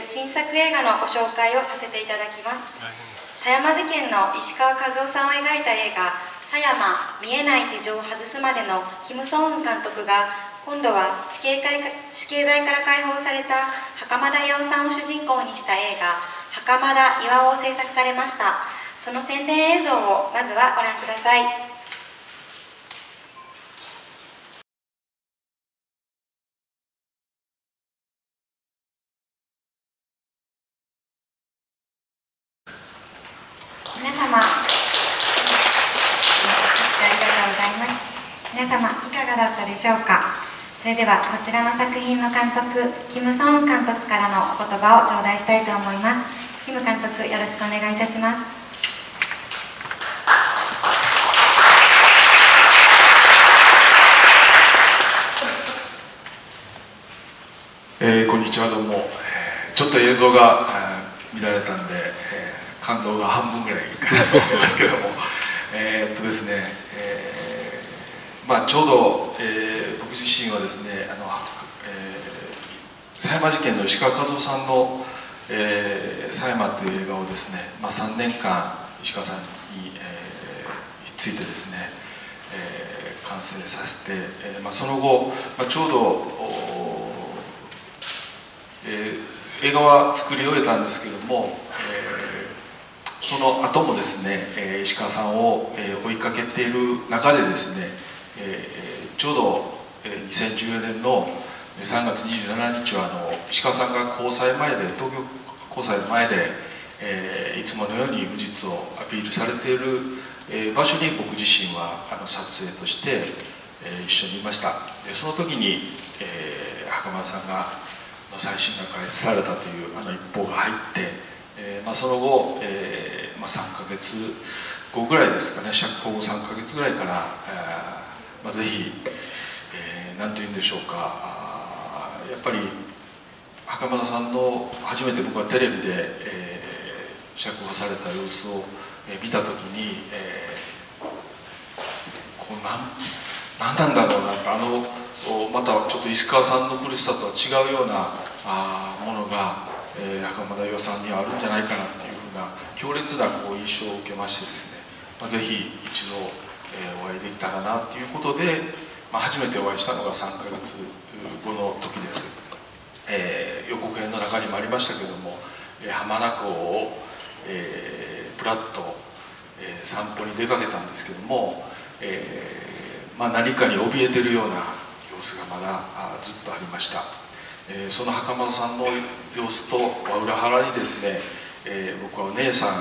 新作映画のご紹介をさせていただきます。狭山事件の石川和夫さんを描いた映画「狭山見えない手錠を外すまで」のキム・ソンウン監督が、今度は死刑台から解放された袴田巌さんを主人公にした映画「袴田巌」を制作されました。その宣伝映像をまずはご覧ください。皆様、ありがとうございます。皆様、いかがだったでしょうか。それではこちらの作品の監督、キム・ソンウン監督からのお言葉を頂戴したいと思います。キム監督、よろしくお願いいたします。こんにちは、どうも。ちょっと映像が見られたんで、感動が半分ぐらいかなと思いますけどもですね、ちょうど、僕自身はですね、狭山事件の石川和夫さんの「狭山」という映画をですね、3年間石川さんに、ひっついてですね、完成させて、その後、ちょうど映画は作り終えたんですけども、その後もですね、石川さんを追いかけている中でですね、ちょうど2014年の3月27日は石川さんが東京高裁前で、いつものように無実をアピールされている場所に僕自身は撮影として一緒にいました。その時に袴田さんが再審が開始されたという一報が入って、その後、3ヶ月後ぐらいですかね、釈放後3ヶ月ぐらいから、ぜひ、何と言うんでしょうか、やっぱり袴田さんの初めて僕はテレビで、釈放された様子を見た時に、何なんだろうなと、またちょっと石川さんの苦しさとは違うようなものが袴田巌さんにはあるんじゃないかなっていうふうな強烈な印象を受けましてですね、ぜひ一度、お会いできたらなということで、初めてお会いしたのが3ヶ月後の時です。予告編の中にもありましたけども、浜名湖を、プラッと、散歩に出かけたんですけども、何かに怯えてるような様子がまだずっとありました。その袴田さんの様子と裏腹にですね、僕はお姉さん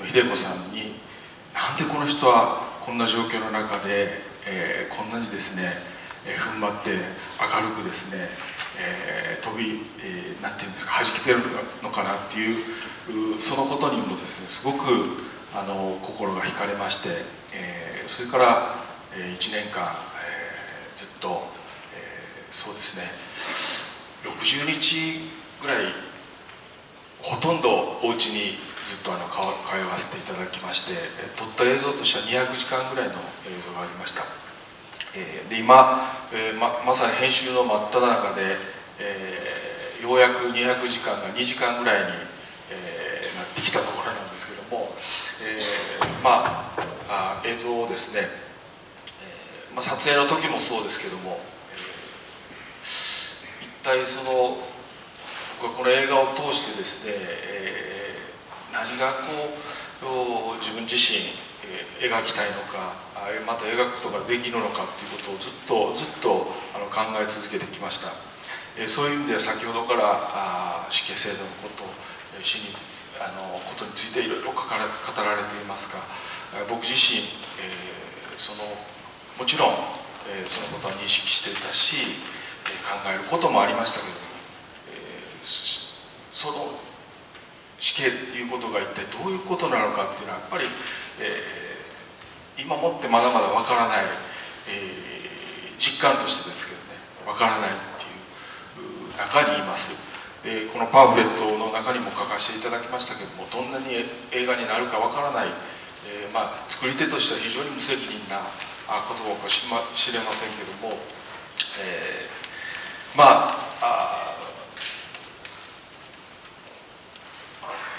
の秀子さんに、なんでこの人はこんな状況の中で、こんなにですね、踏ん張って明るくですね、なんていうんですか、弾けてるのかなっていうそのことにもですね、すごく心が惹かれまして、それから1年間、ずっと、そうですね、60日ぐらいほとんどお家にずっと通わせていただきまして、撮った映像としては200時間ぐらいの映像がありました。で今、まさに編集の真っ只中で、ようやく200時間が2時間ぐらいに、なってきたところなんですけども、映像をですね、撮影の時もそうですけども、一体僕はこの映画を通してですね、何が自分自身描きたいのか、また描くことができるのかということをずっと考え続けてきました。そういう意味では先ほどから死刑制度のこと、死にことについていろいろ語られていますが、僕自身もちろんそのことは認識していたし、考えることもありましたけども、その死刑っていうことが一体どういうことなのかっていうのはやっぱり、今もってまだまだわからない、実感としてですけどね、わからないっていう中にいます。このパンフレットの中にも書かせていただきましたけども、どんなに映画になるかわからない、作り手としては非常に無責任なことかもしれませんけども、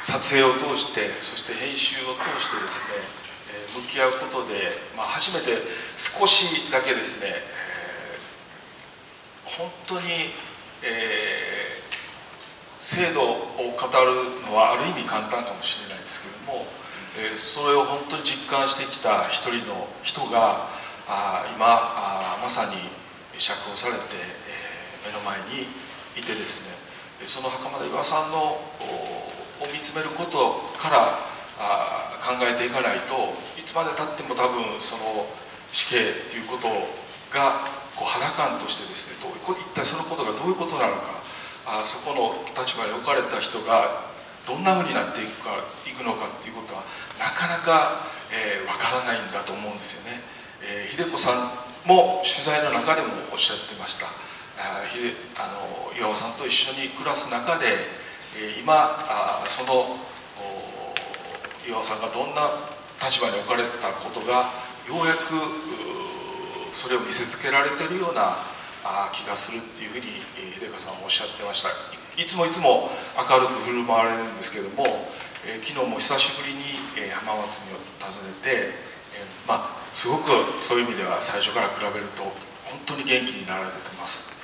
撮影を通して、そして編集を通してですね、向き合うことで、初めて少しだけですね、本当に、制度を語るのはある意味簡単かもしれないですけども、それを本当に実感してきた一人の人が今まさに釈放されて、目の前にいてですね、その袴田巌さんのを見つめることから考えていかないと、いつまでたっても多分その死刑ということが肌感としてですね、一体そのことがどういうことなのか、そこの立場に置かれた人がどんなふうになっていくのかっていうことはなかなかわからないんだと思うんですよね。秀子さんも取材の中でもおっしゃってました。巌さんと一緒に暮らす中で、今その巌さんがどんな立場に置かれたことがようやくそれを見せつけられているような気がするっていうふうに秀子さんはおっしゃってました。いつも明るく振る舞われるんですけども、昨日も久しぶりに浜松に訪ねて、すごくそういう意味では最初から比べると本当に元気になられてます。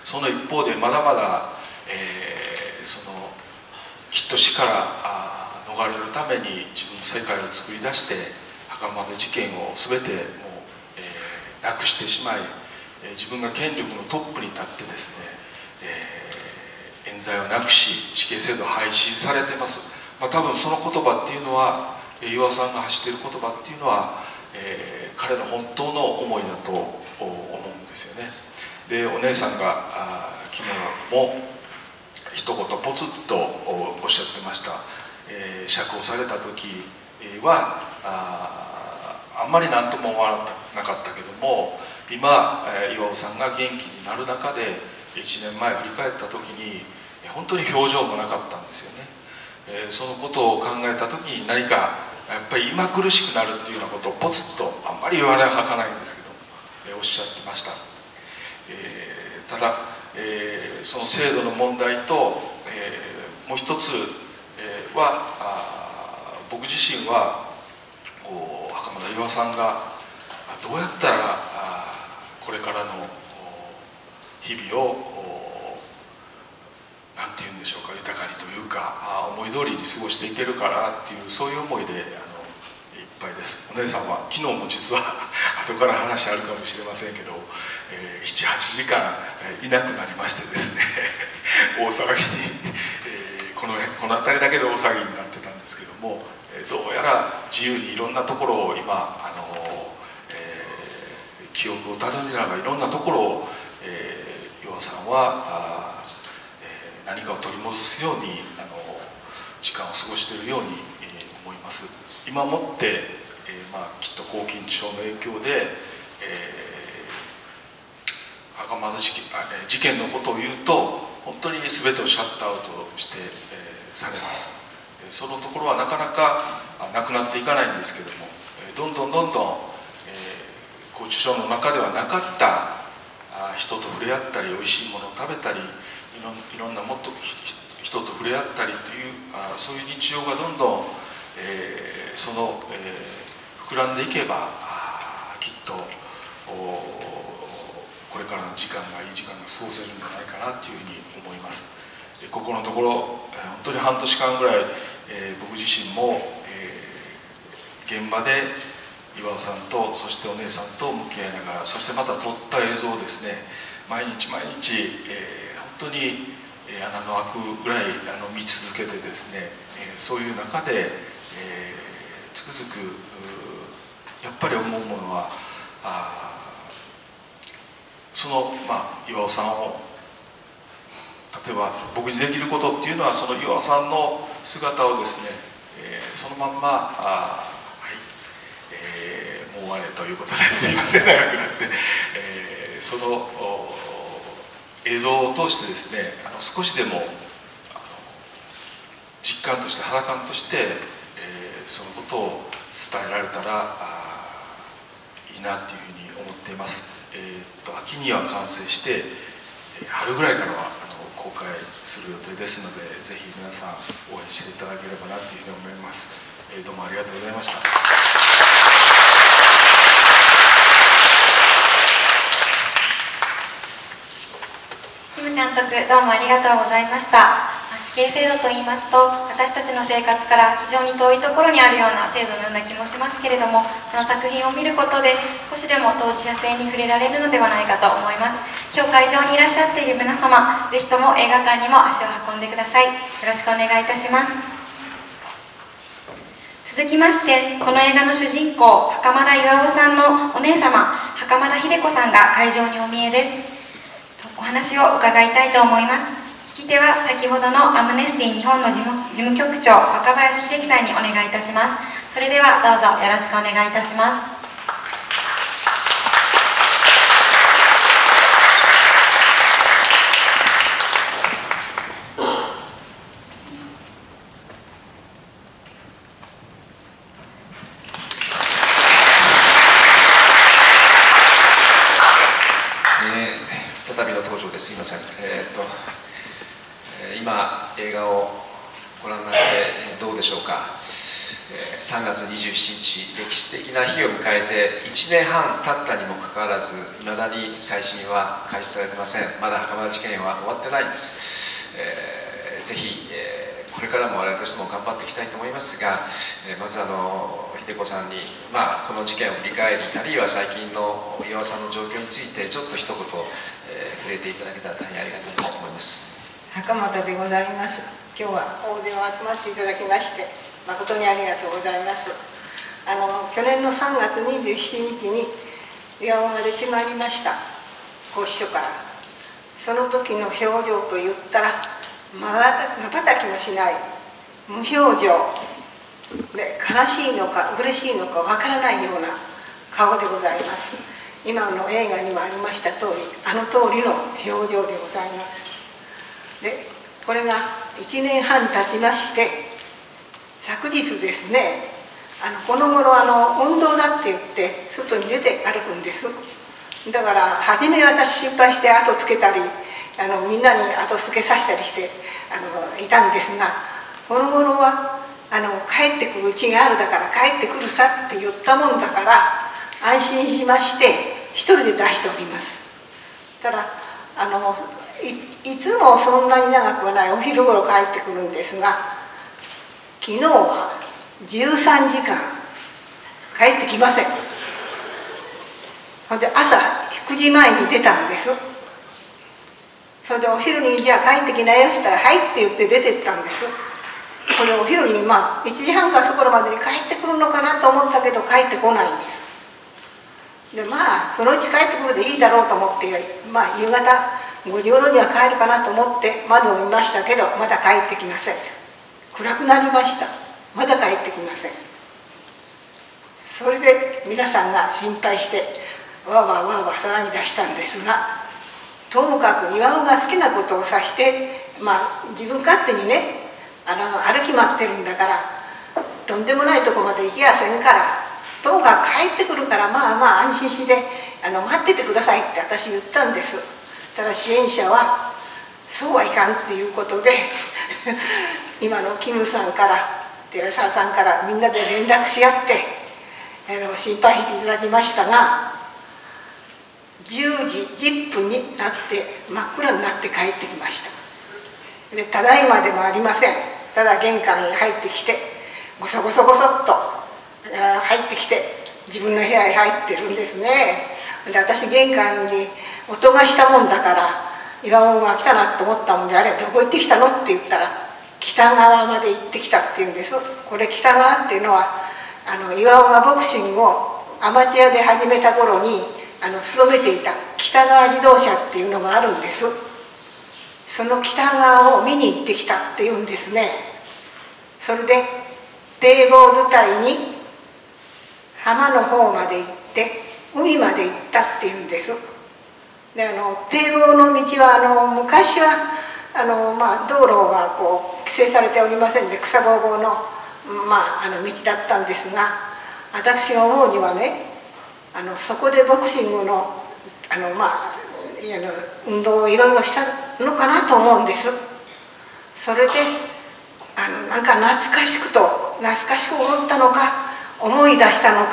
その一方でまだまだ、きっと死から逃れるために自分の世界を作り出して袴田事件を全てもう、なくしてしまい、自分が権力のトップに立ってですね、冤罪をなくし死刑制度を廃止されてます。多分その言葉っていうのは、巌さんが発している言葉っていうのは、彼の本当の思いだと思うんですよね。で、お姉さんが昨日も一言ポツッとおっしゃってました。釈放された時はあんまり何とも思わなかったけども、今巌さんが元気になる中で1年前振り返った時に本当に表情もなかったんですよね。そのことを考えた時に何かやっぱり今苦しくなるっていうようなことをポツッと、あんまり言われはかないんですけど、おっしゃってました。ただ、その制度の問題と、もう一つは僕自身は袴田巌さんがどうやったらこれからの日々を何て言うんでしょうか、豊かにというか思い通りに過ごしていけるかなっていう、そういう思いでいっぱいです。お姉さんは昨日も実は後から話あるかもしれませんけど、78時間いなくなりましてですね大騒ぎに、この辺りだけで大騒ぎになってたんですけども、どうやら自由にいろんなところを今記憶をたどりながらいろんなところを巌さんは何かを取り戻すように時間を過ごしているように思います。今もって、きっと高緊張の影響で、袴田事件のことを言うと本当に全てをシャットアウトして、されます。そのところはなかなかなくなっていかないんですけども、どんどん拘置所の中ではなかった人と触れ合ったり、おいしいものを食べたり、いろんなもっと人と触れ合ったりというそういう日常がどんどん、膨らんでいけばきっとこれからの時間がいい時間が過ごせるんじゃないかなというふうに思います。ここのところ本当に半年間ぐらい、僕自身も、現場で巌さんとそしてお姉さんと向き合いながら、そしてまた撮った映像をですね毎日、本当に穴の開くぐらい見続けてですね、そういう中で、つくづくやっぱり思うものはその巌さんを、例えば僕にできることっていうのはその巌さんの姿をですね、そのまんまもう終われということですいません長くなって、その映像を通してですね少しでも実感として肌感として、そのことを伝えられたらいいなというふうに思っています。秋には完成して春ぐらいからは公開する予定ですので、ぜひ皆さん応援していただければなというふうに思います。どうもありがとうございました。キム監督、どうもありがとうございました。死刑制度といいますと、私たちの生活から非常に遠いところにあるような制度のような気もしますけれども、この作品を見ることで少しでも当事者性に触れられるのではないかと思います。今日会場にいらっしゃっている皆様、ぜひとも映画館にも足を運んでください。よろしくお願いいたします。続きまして、この映画の主人公、袴田巖さんのお姉様、袴田秀子さんが会場にお見えです。お話を伺いたいと思います。聞き手は先ほどのアムネスティ日本の事務局長、若林秀樹さんにお願いいたします。それではどうぞよろしくお願いいたします。再びの登場ですいません。今映画をご覧になってどうでしょうか。3月27日歴史的な日を迎えて1年半経ったにもかかわらず、いまだに再審は開始されてません。まだ袴田事件は終わってないんです。ぜひ、これからも我々としても頑張っていきたいと思いますが、まず秀子さんに、この事件を振り返り、あるいは最近の巖さんの状況についてちょっと一言、触れていただけたら大変ありがたいと思います。袴田でございます。今日は大勢集まっていただきまして誠にありがとうございます。去年の3月27日に巖が出てまいりました、拘置所から。その時の表情といったらまばたきもしない無表情で、悲しいのか嬉しいのかわからないような顔でございます。今の映画にもありました通り、あの通りの表情でございます。でこれが1年半経ちまして、昨日ですね、この頃運動だって言って外に出て歩くんです。だから初め私心配して後つけたりみんなに後付けさせたりしていたんですが、この頃は帰ってくるうちがあるだから帰ってくるさって言ったもんだから安心しまして一人で出しております。ただいつもそんなに長くはない、お昼頃帰ってくるんですが、昨日は13時間帰ってきません。ほんで朝9時前に出たんです。それでお昼に「じゃあ帰ってきなよ」って言ったら「はい」って言って出てったんです。これお昼に1時半からそこまでに帰ってくるのかなと思ったけど帰ってこないんです。でそのうち帰ってくるでいいだろうと思って夕方5時頃には帰るかなと思って窓を見ましたけど、まだ帰ってきません。暗くなりました。まだ帰ってきません。それで皆さんが心配してわーわーわーわー騒ぎ出したんですが、ともかく巖が好きなことをさして自分勝手にね歩き回ってるんだからとんでもないとこまで行きやせんから、ともかく帰ってくるから安心して待っててくださいって私言ったんです。ただ支援者はそうはいかんっていうことで今のキムさんから寺澤さんからみんなで連絡し合って心配していただきましたが、10時10分になって真っ暗になって帰ってきました。でただいまでもありません。ただ玄関に入ってきてゴソゴソゴソっと入ってきて自分の部屋へ入ってるんですね。で私玄関に音がしたもんだから巖が来たなと思ったもんで「あれどこ行ってきたの?」って言ったら「北側まで行ってきた」って言うんです。これ北側っていうのは巖がボクシングをアマチュアで始めた頃に勤めていた北川自動車っていうのがあるんです。その北側を見に行ってきたっていうんですね。それで堤防伝いに浜の方まで行って海まで行ったっていうんです。で堤防の道は昔は道路が規制されておりませんで草ぼうぼうの、道だったんですが、私が思うにはねそこでボクシングの運動をいろいろしたのかなと思うんです。それでなんか懐かしく思ったのか思い出したのか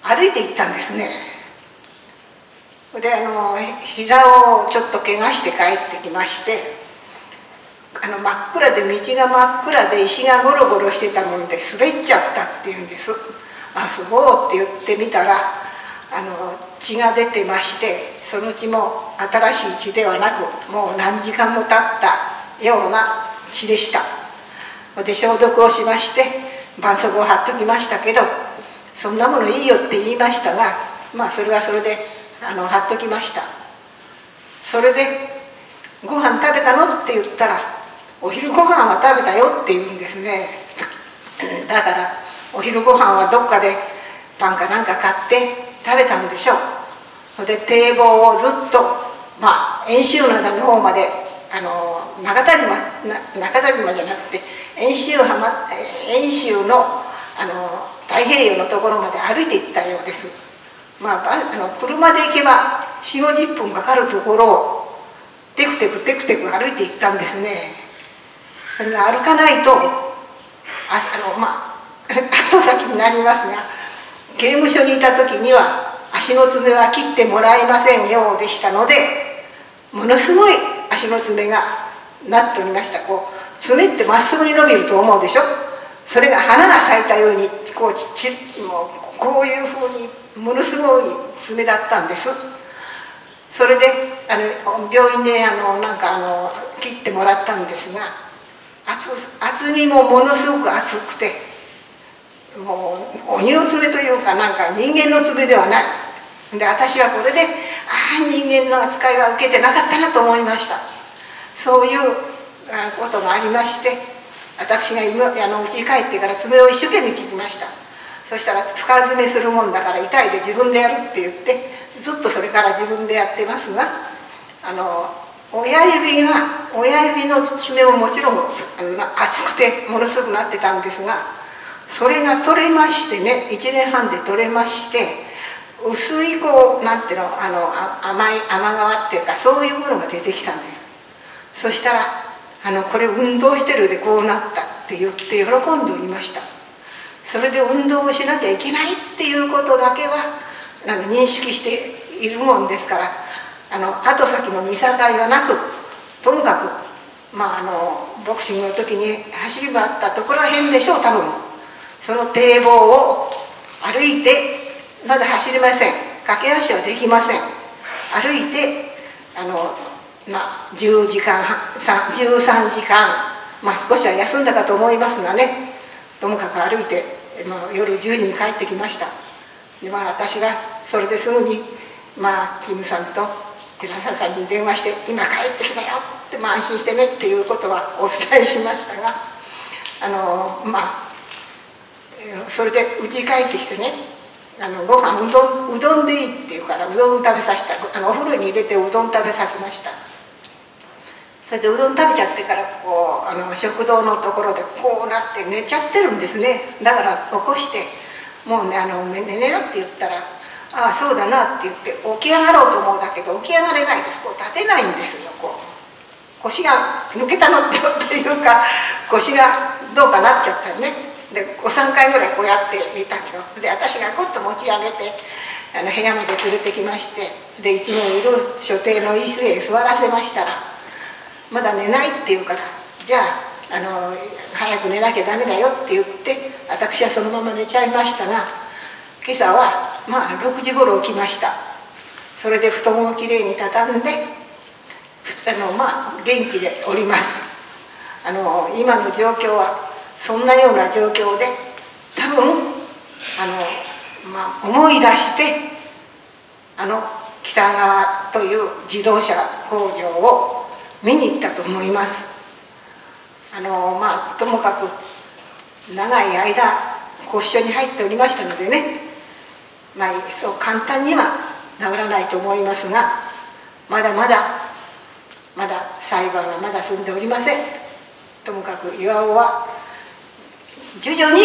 歩いて行ったんですね。で膝をちょっと怪我して帰ってきまして、真っ暗で道が真っ暗で石がゴロゴロしてたもんで滑っちゃったっていうんです。そうって言ってみたら血が出てまして、その血も新しい血ではなくもう何時間も経ったような血でした。で消毒をしまして絆創膏を貼っときましたけど、そんなものいいよって言いましたが、それはそれで貼っときました。それでご飯食べたのって言ったら、お昼ご飯は食べたよって言うんですね。だからお昼ご飯はどっかでパンかなんか買って食べたんでしょう。で堤防をずっと遠州灘の方まで中田島じゃなくて遠州の太平洋のところまで歩いて行ったようです。車で行けば4、50分かかるところをテクテク歩いて行ったんですね。それが歩かないと後先になりますが、刑務所にいた時には足の爪は切ってもらえませんようでしたので、ものすごい足の爪がなっておりました。爪ってまっすぐに伸びると思うでしょ。それが花が咲いたようにこういうふうにものすごい爪だったんです。それで病院で切ってもらったんですが、厚みもものすごく厚くて、もう鬼の爪というか人間の爪ではない。で私はこれで人間の扱いは受けてなかったなと思いました。そういうことがありまして、私が家に帰ってから爪を一生懸命切りました。そしたら深爪するもんだから痛いで自分でやるって言って、ずっとそれから自分でやってますが、親指の爪ももちろん厚くてものすごくなってたんですが、それが取れましてね、1年半で取れまして、薄いなんていうの甘皮っていうか、そういうものが出てきたんです。そしたらこれ運動してるでこうなったって言って喜んでおりました。それで運動をしなきゃいけないっていうことだけは認識しているもんですから、後先の見境はなく、ともかくボクシングの時に走り回ったところらへんでしょう、多分。その堤防を歩いて、まだ走れません、駆け足はできません。歩いて10時間半13時間、少しは休んだかと思いますがね、ともかく歩いて、夜10時に帰ってきました。で私がそれですぐにキムさんと寺澤さんに電話して「今帰ってきたよ」って安心してねっていうことはお伝えしましたが、それで家帰ってきてね、ご飯うどんでいいって言うからうどん食べさせた。お風呂に入れてうどん食べさせました。それでうどん食べちゃってから食堂のところでこうなって寝ちゃってるんですね。だから起こして「もうね寝な」って言ったら「ああそうだな」って言って起き上がろうと思うんだけど起き上がれないです。立てないんですよ。腰が抜けたのっていうか、腰がどうかなっちゃったよね。で3回ぐらいこうやっていたけど、で私がゴッと持ち上げて部屋まで連れてきまして、でいつもいる所定の椅子へ座らせましたら、まだ寝ないって言うから、じゃあ早く寝なきゃダメだよって言って、私はそのまま寝ちゃいましたが、今朝は6時頃起きました。それで布団をきれいに畳んで元気でおります。今の状況はそんなような状況で、多分思い出して北川という自動車工場を見に行ったと思います。ともかく長い間ご一緒に入っておりましたのでね、そう簡単には治らないと思いますが、まだ裁判はまだ済んでおりません。ともかく巌は徐々に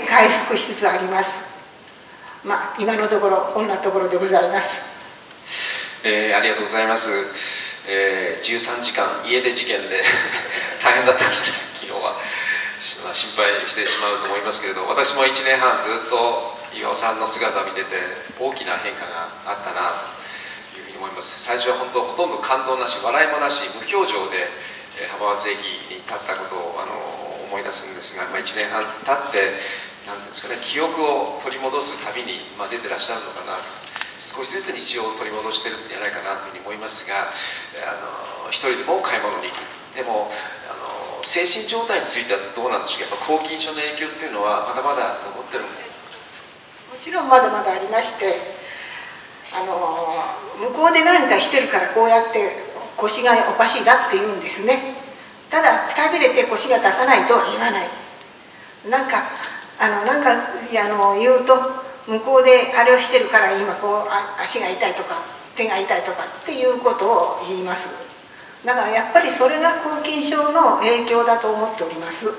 回復しつつあります。今のところこんなところでございます。ありがとうございます。13時間家出事件で大変だったんですけど、昨日は心配してしまうと思いますけれど、私も1年半ずっと岩尾さんの姿を見てて大きな変化があったなというふうに思います。最初は本当ほとんど感動なし、笑いもなし、無表情で浜松駅に立ったことを思い出すんですが、1年半経ってなんていうんですかね、記憶を取り戻す旅に出てらっしゃるのかなと、少しずつ日常を取り戻してるんじゃないかなというふうに思いますが、一人でも買い物に行く。でも精神状態についてはどうなんでしょうか。やっぱ抗菌症の影響っていうのはまだまだ残ってるんで。もちろんまだまだありまして、向こうで何かしてるからこうやって腰がおかしいだって言うんですね。ただくたびれて腰が立たないとは言わない。なんか言うと向こうであれをしてるから今こう足が痛いとか手が痛いとかっていうことを言います。だからやっぱりそれが抗菌症の影響だと思っております。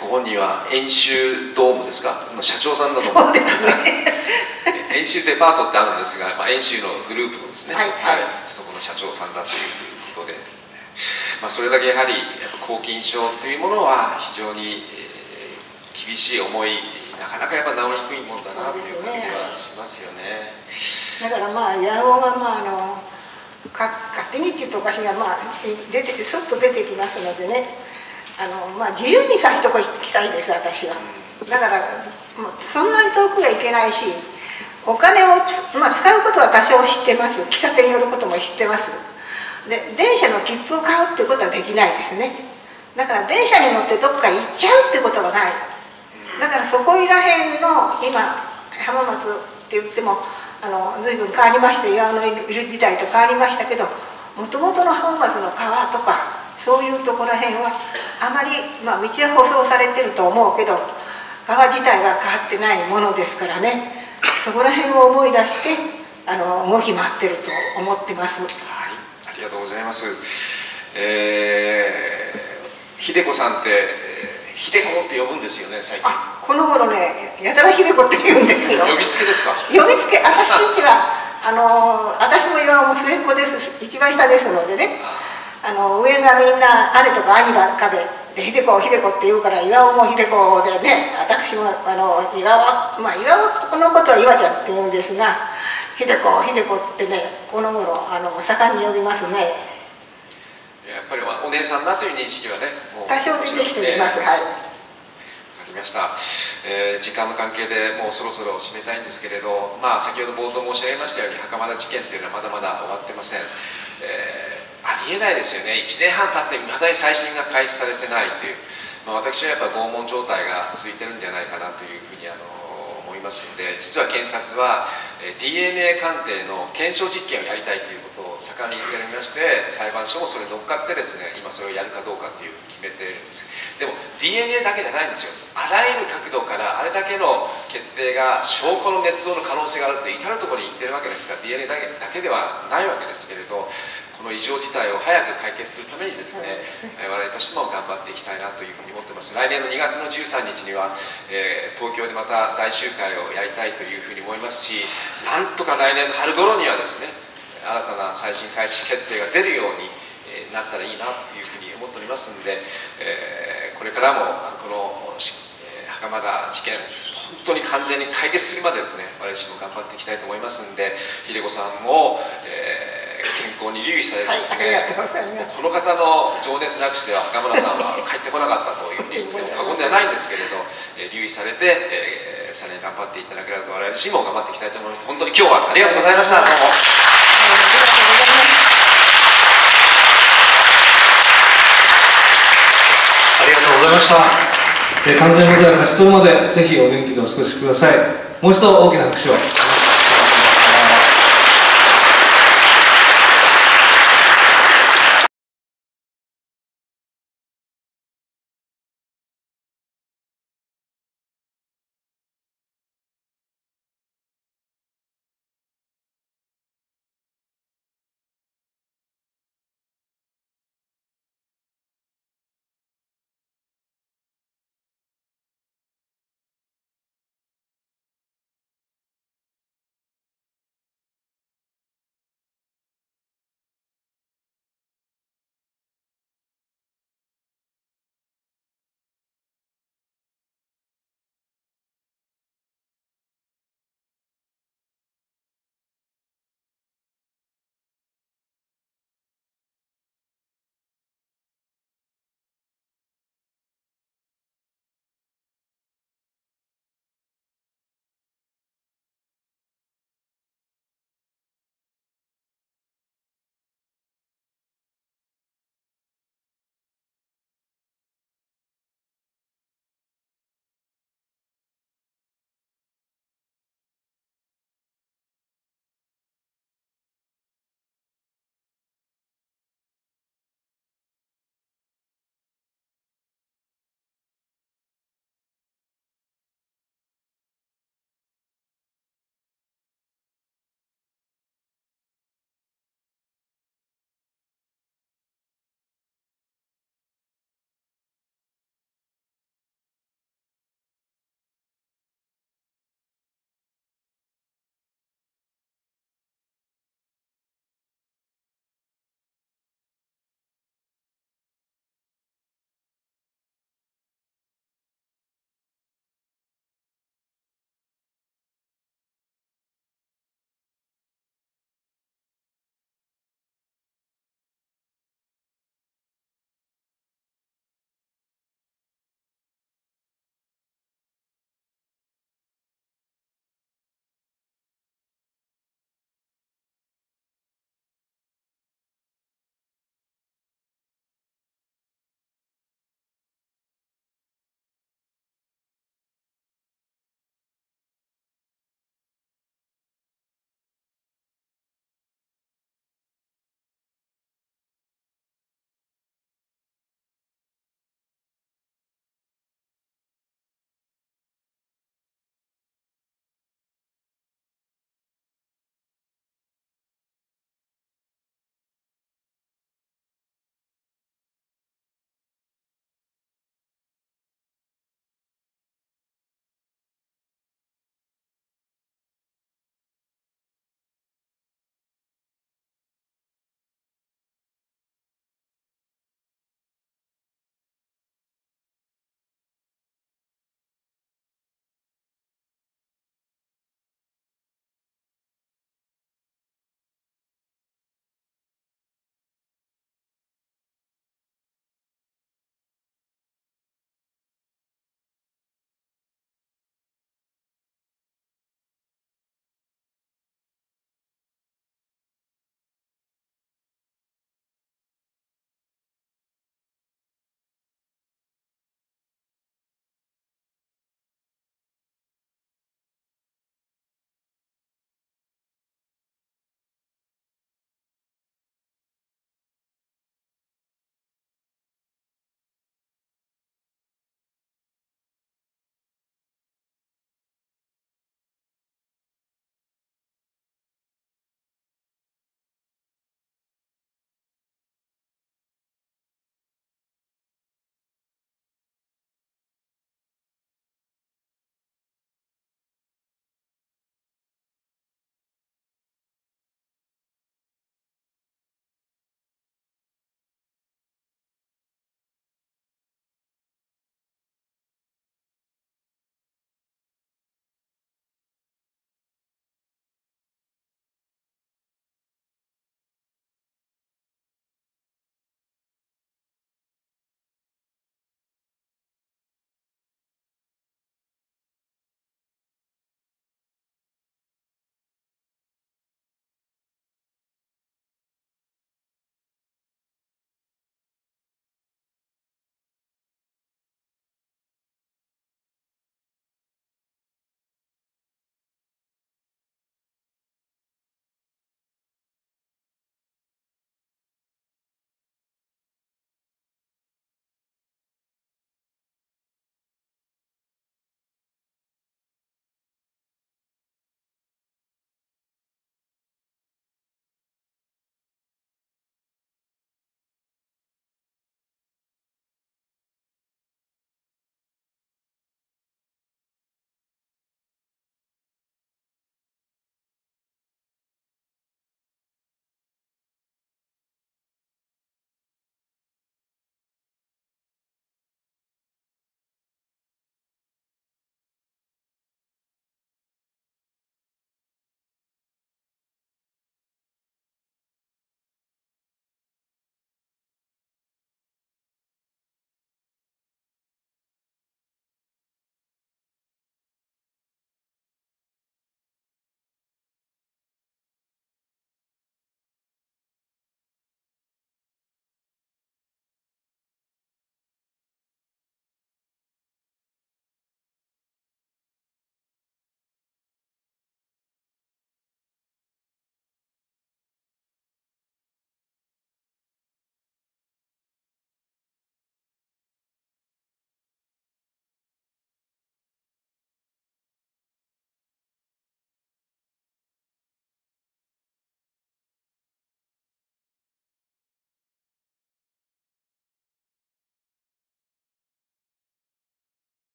ご本人は遠州ドームですか、社長さんだと思うんです。そうですね。遠州デパートってあるんですが、遠州のグループのですね、はい、そこの社長さんだということで、それだけやはり抗菌症というものは非常に厳しい思い、なかなかやっぱ治りにくいものだなという感じはしますよね。だから野郎が勝手にっていうとおかしいが出てスッと出てきますのでね、自由にさせておきたいです、私は。だからそんなに遠くはいけないし、お金を使うことは多少知ってます。喫茶店に寄ることも知ってます。で電車の切符を買うっていうことはできないですね。だから電車に乗ってどっか行っちゃうってことはない。だからそこいらへんの今浜松って言っても随分変わりまして、岩のいる時代と変わりましたけど、もともとの浜松の川とかそういうところらへんはあまり、道は舗装されてると思うけど川自体は変わってないものですからね、そこらへんを思い出して動き回ってると思ってます。はい、ありがとうございます。秀子さんって秀子って呼ぶんですよね、最近。この頃ね、やたら秀子って言うんですよ。呼びつけですか。呼びつけ、私たちは私も岩も末っ子です、一番下ですのでね、上がみんな姉とか兄ばっかで秀子秀子って言うから岩尾も秀子でね、私も岩尾のことは岩ちゃんって言うんですが、秀子秀子ってね、この頃盛んに呼びますね。やっぱりお姉さんだという認識はね、もう多少出てきております。はい。わかりました。時間の関係でもうそろそろ締めたいんですけれど、先ほど冒頭申し上げましたように袴田事件というのはまだまだ終わってません。ありえないですよね。1年半経ってまだに再審が開始されてないという、私はやっぱ拷問状態が続いてるんじゃないかなというふうに思いますので、実は検察は DNA 鑑定の検証実験をやりたいということを盛んに言っておりまして、裁判所もそれに乗っかってですね、今それをやるかどうかという決めているんです。でも DNA だけじゃないんですよ。あらゆる角度からあれだけの決定が証拠の捏造の可能性があるって至る所に言ってるわけですから、 DNA だけではないわけですけれど、この異常事態を早く解決するためにですね、我々としても頑張っていきたいなというふうに思ってます。来年の2月の13日には、東京でまた大集会をやりたいというふうに思いますし、なんとか来年の春頃にはですね、新たな再審開始決定が出るようになったらいいなというふうに思っておりますので、これからもこの袴田事件、本当に完全に解決するまでですね、私も頑張っていきたいと思いますので、秀子さんも、健康に留意されてですね、この方の情熱なくしては袴田さんは帰ってこなかったというふうに言っても過言ではないんですけれど、留意されて、さらに頑張っていただければと我々自身も頑張っていきたいと思います。本当に今日はありがとうございました。どうもありがとうございました。完全無罪勝ち取るまでぜひお元気でお過ごしください。もう一度大きな拍手を。